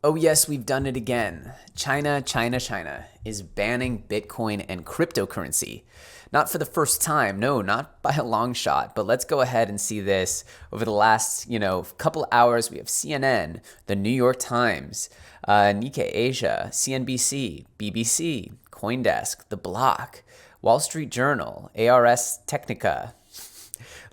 Oh, yes, we've done it again. China is banning Bitcoin and cryptocurrency. Not for the first time, no, not by a long shot, but let's go ahead and see this over the last, couple hours. We have CNN, the New York Times, Nikkei Asia, CNBC, BBC, CoinDesk, The Block, Wall Street Journal, ARS Technica.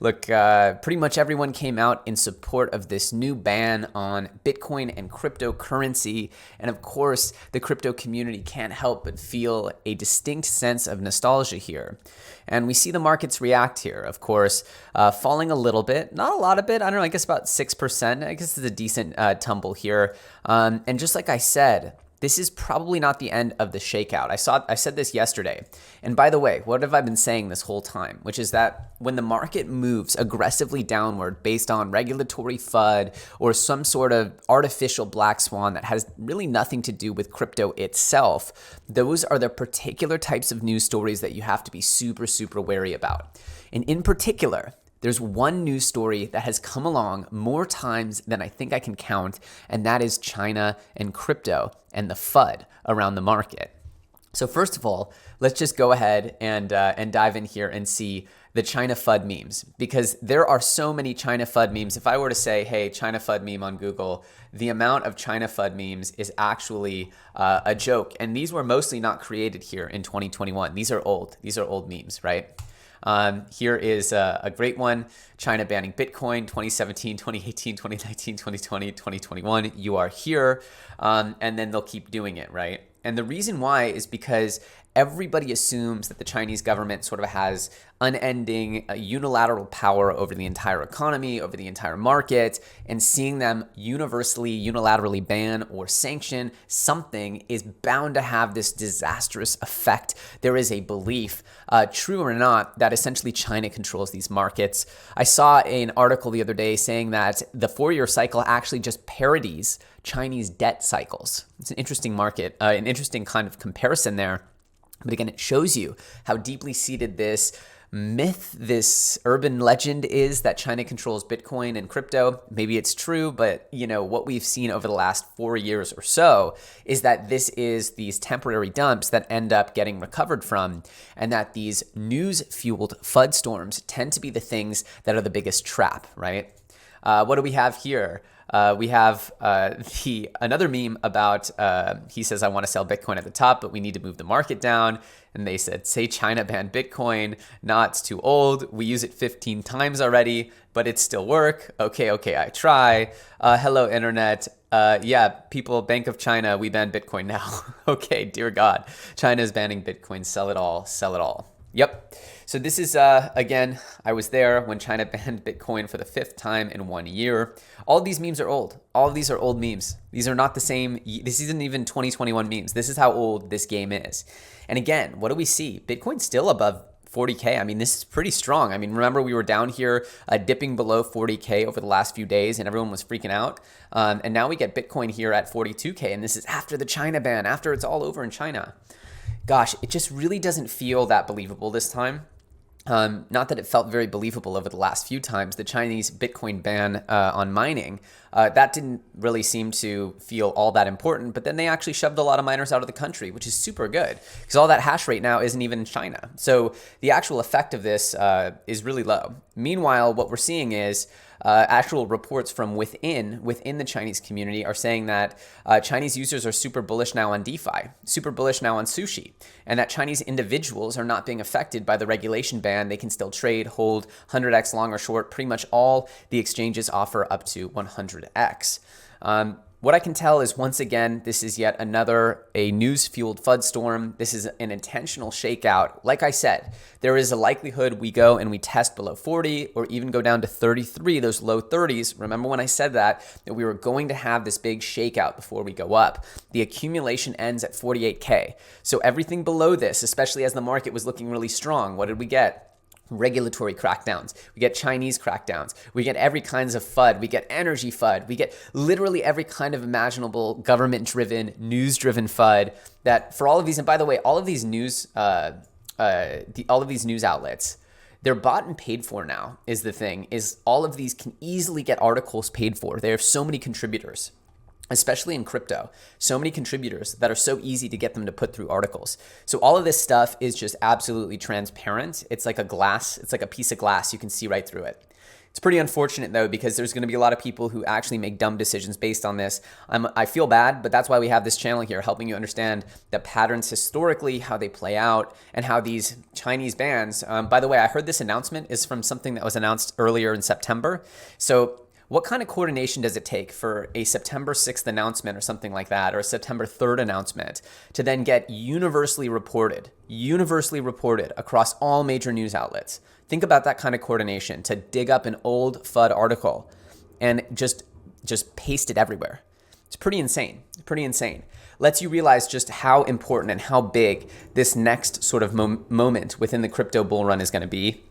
Look, pretty much everyone came out in support of this new ban on Bitcoin and cryptocurrency. And of course, the crypto community can't help but feel a distinct sense of nostalgia here. And we see the markets react here, of course, falling a little bit, not a lot of it. I don't know, I guess about 6%. I guess it's a decent tumble here. And just like I said, this is probably not the end of the shakeout. I said this yesterday. And by the way, what have I been saying this whole time? Which is that when the market moves aggressively downward based on regulatory FUD or some sort of artificial black swan that has really nothing to do with crypto itself, those are the particular types of news stories that you have to be super, super wary about. And in particular, there's one news story that has come along more times than I think I can count, and that is China and crypto and the FUD around the market. So first of all, let's just go ahead and dive in here and see the China FUD memes, because there are so many China FUD memes. If I were to say, hey, China FUD meme on Google, the amount of China FUD memes is actually a joke. And these were mostly not created here in 2021. These are old memes, right? Here is a great one. China banning Bitcoin 2017, 2018, 2019, 2020, 2021. You are here. And then they'll keep doing it, right? And the reason why is because everybody assumes that the Chinese government sort of has unending unilateral power over the entire economy, over the entire market, and seeing them universally, unilaterally ban or sanction something is bound to have this disastrous effect. There is a belief, true or not, that essentially China controls these markets. I saw an article the other day saying that the four-year cycle actually just parodies Chinese debt cycles. It's an interesting market, an interesting kind of comparison there. But again, it shows you how deeply seated this myth, this urban legend is that China controls Bitcoin and crypto. Maybe it's true, but what we've seen over the last 4 years or so is that this is these temporary dumps that end up getting recovered from, and that these news-fueled FUD storms tend to be the things that are the biggest trap, right? What do we have here? We have another meme about, he says, I want to sell Bitcoin at the top, but we need to move the market down. And they said, say China banned Bitcoin. Nah, it's too old. We use it 15 times already, but it still work. Okay, I try. Hello, internet. Yeah, people, Bank of China, we ban Bitcoin now. Okay, dear God. China is banning Bitcoin. Sell it all. Sell it all. Yep. So this is, again, I was there when China banned Bitcoin for the 5th time in 1 year. All of these memes are old. All of these are old memes. These are not the same. This isn't even 2021 memes. This is how old this game is. And again, what do we see? Bitcoin's still above 40K. I mean, this is pretty strong. I mean, remember we were down here dipping below 40K over the last few days and everyone was freaking out. And now we get Bitcoin here at 42K. And this is after the China ban, after it's all over in China. Gosh, it just really doesn't feel that believable this time. Not that it felt very believable over the last few times. The Chinese Bitcoin ban on mining, that didn't really seem to feel all that important, but then they actually shoved a lot of miners out of the country, which is super good because all that hash rate now isn't even in China. So the actual effect of this is really low. Meanwhile, what we're seeing is actual reports from within the Chinese community are saying that Chinese users are super bullish now on DeFi, super bullish now on sushi, and that Chinese individuals are not being affected by the regulation ban. They can still trade, hold 100x long or short. Pretty much all the exchanges offer up to 100x. What I can tell is, once again, this is yet another news-fueled FUD storm. This is an intentional shakeout. Like I said, there is a likelihood we go and we test below 40 or even go down to 33, those low 30s. Remember when I said that we were going to have this big shakeout before we go up. The accumulation ends at 48K. So everything below this, especially as the market was looking really strong, what did we get? Regulatory crackdowns, we get Chinese crackdowns, we get every kinds of FUD, we get energy FUD, we get literally every kind of imaginable government-driven, news-driven FUD that for all of these, and by the way, all of these news, all of these news outlets, they're bought and paid for now is the thing, is all of these can easily get articles paid for. They have so many contributors. especially in crypto. So many contributors that are so easy to get them to put through articles. So all of this stuff is just absolutely transparent. It's like a glass, it's like a piece of glass. You can see right through it. It's pretty unfortunate though, because there's going to be a lot of people who actually make dumb decisions based on this. I feel bad, but that's why we have this channel here, helping you understand the patterns historically, how they play out, and how these Chinese bans. By the way, I heard this announcement is from something that was announced earlier in September. So what kind of coordination does it take for a September 6th announcement or something like that, or a September 3rd announcement to then get universally reported across all major news outlets? Think about that kind of coordination to dig up an old FUD article and just paste it everywhere. It's pretty insane. Lets you realize just how important and how big this next sort of moment within the crypto bull run is going to be.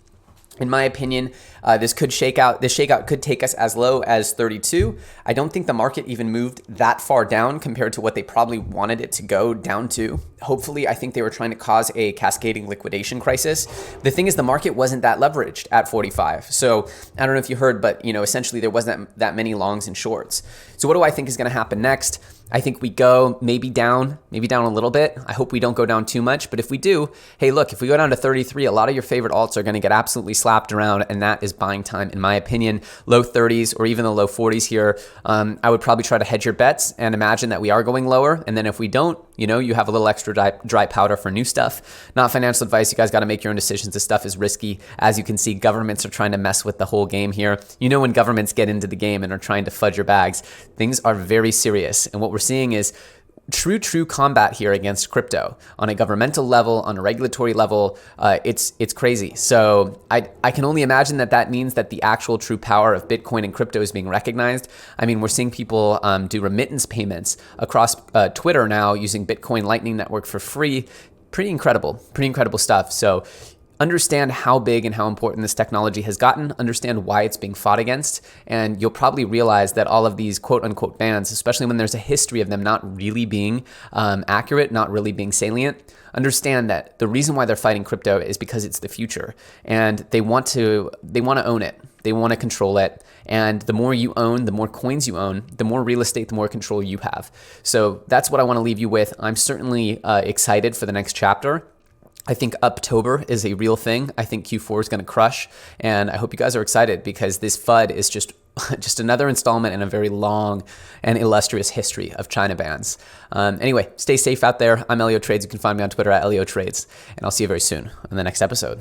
In my opinion, this shakeout could take us as low as 32. I don't think the market even moved that far down compared to what they probably wanted it to go down to. Hopefully, I think they were trying to cause a cascading liquidation crisis. The thing is, the market wasn't that leveraged at 45. So I don't know if you heard, but essentially there wasn't that many longs and shorts. So what do I think is going to happen next? I think we go maybe down a little bit. I hope we don't go down too much, but if we do, hey, look, if we go down to 33, a lot of your favorite alts are going to get absolutely slapped around, and that is buying time, in my opinion. Low 30s or even the low 40s here. I would probably try to hedge your bets and imagine that we are going lower, and then if we don't, you have a little extra dry powder for new stuff. Not financial advice. You guys got to make your own decisions. This stuff is risky. As you can see, governments are trying to mess with the whole game here. When governments get into the game and are trying to fudge your bags, things are very serious. And what we're seeing is true combat here against crypto on a governmental level, on a regulatory level. It's crazy. So I can only imagine that means that the actual true power of Bitcoin and crypto is being recognized. I mean, we're seeing people do remittance payments across Twitter now using Bitcoin Lightning Network for free. Pretty incredible stuff. So understand how big and how important this technology has gotten, understand why it's being fought against, and you'll probably realize that all of these quote-unquote bans, especially when there's a history of them not really being accurate, not really being salient, understand that the reason why they're fighting crypto is because it's the future, and they want to own it. They want to control it, and the more you own, the more coins you own, the more real estate, the more control you have. So that's what I want to leave you with. I'm certainly excited for the next chapter. I think Uptober is a real thing. I think Q4 is going to crush, and I hope you guys are excited because this FUD is just another installment in a very long and illustrious history of China bans. Anyway, stay safe out there. I'm Elio Trades. You can find me on Twitter at Elio Trades, and I'll see you very soon in the next episode.